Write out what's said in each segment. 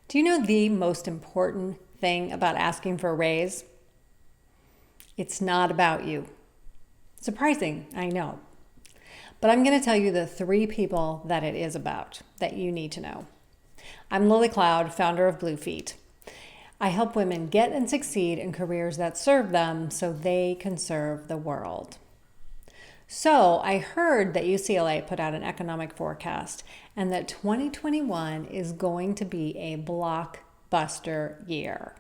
Do you know the most important thing about asking for a raise? It's not about you. Surprising, I know. But I'm going to tell you the 3 people that it is about that you need to know. I'm Lilli Cloud, founder of Bluefeet. I help women get and succeed in careers that serve them so they can serve the world. So I heard that UCLA put out an economic forecast and that 2021 is going to be a blockbuster year.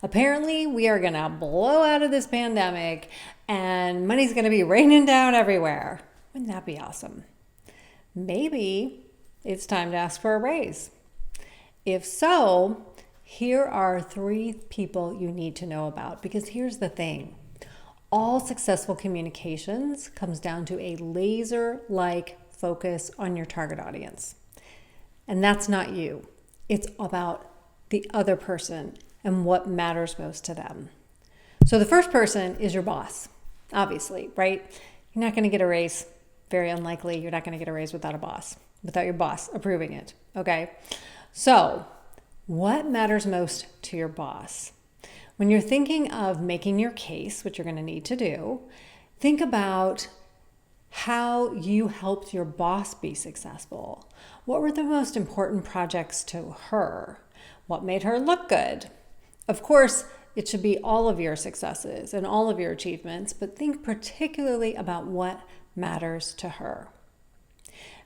Apparently, we are going to blow out of this pandemic and money's going to be raining down everywhere. Wouldn't that be awesome? Maybe it's time to ask for a raise. If so, here are 3 people you need to know about, because here's the thing. All successful communications comes down to a laser-like focus on your target audience. And that's not you. It's about the other person and what matters most to them. So the first person is your boss, obviously, right? You're not going to get a raise. Very unlikely. You're not going to get a raise without your boss approving it. Okay. So what matters most to your boss? When you're thinking of making your case, which you're going to need to do, think about how you helped your boss be successful. What were the most important projects to her? What made her look good? Of course, it should be all of your successes and all of your achievements, but think particularly about what matters to her.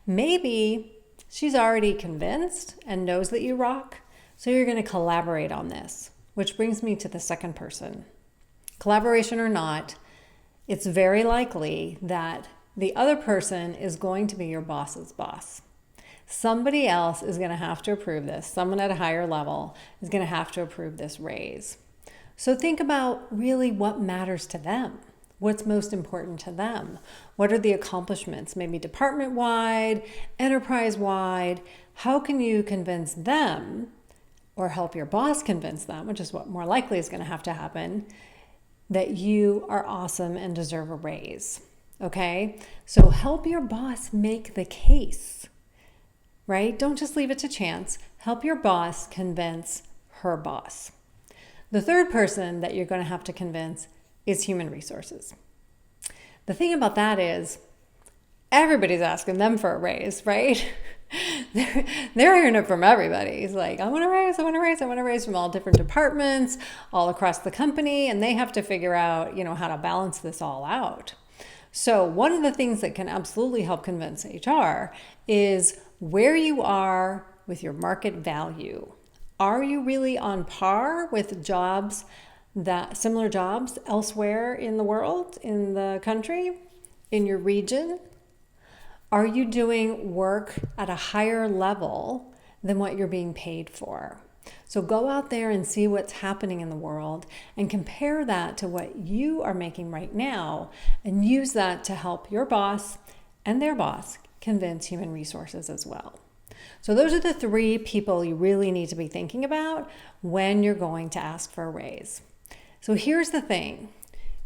Maybe she's already convinced and knows that you rock, so you're going to collaborate on this, which brings me to the second person. Collaboration or not, it's very likely that the other person is going to be your boss's boss. Somebody else is going to have to approve this. Someone at a higher level is going to have to approve this raise. So think about really what matters to them. What's most important to them? What are the accomplishments, maybe department-wide, enterprise-wide? How can you convince them or help your boss convince them, which is what more likely is going to have to happen, that you are awesome and deserve a raise? Okay? So help your boss make the case, right? Don't just leave it to chance. Help your boss convince her boss. The third person that you're going to have to convince is human resources. The thing about that is everybody's asking them for a raise, right? They're hearing it from everybody. It's like, I want a raise, I want a raise, I want a raise from all different departments, all across the company, and they have to figure out, how to balance this all out. So one of the things that can absolutely help convince HR is where you are with your market value. Are you really on par with similar jobs elsewhere in the world, in the country, in your region? Are you doing work at a higher level than what you're being paid for? So go out there and see what's happening in the world and compare that to what you are making right now and use that to help your boss and their boss convince human resources as well. So those are the 3 people you really need to be thinking about when you're going to ask for a raise. So here's the thing.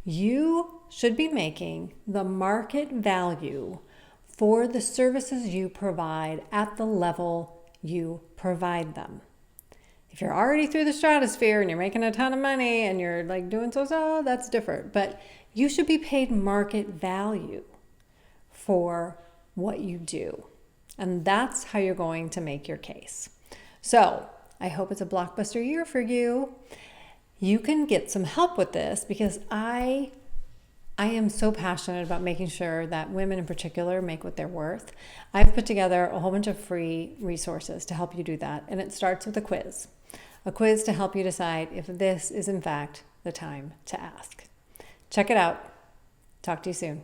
You should be making the market value for the services you provide at the level you provide them. If you're already through the stratosphere and you're making a ton of money and you're like doing so, that's different. But you should be paid market value for what you do. And that's how you're going to make your case. So I hope it's a blockbuster year for you. You can get some help with this because I am so passionate about making sure that women in particular make what they're worth. I've put together a whole bunch of free resources to help you do that. And it starts with a quiz to help you decide if this is in fact the time to ask. Check it out. Talk to you soon.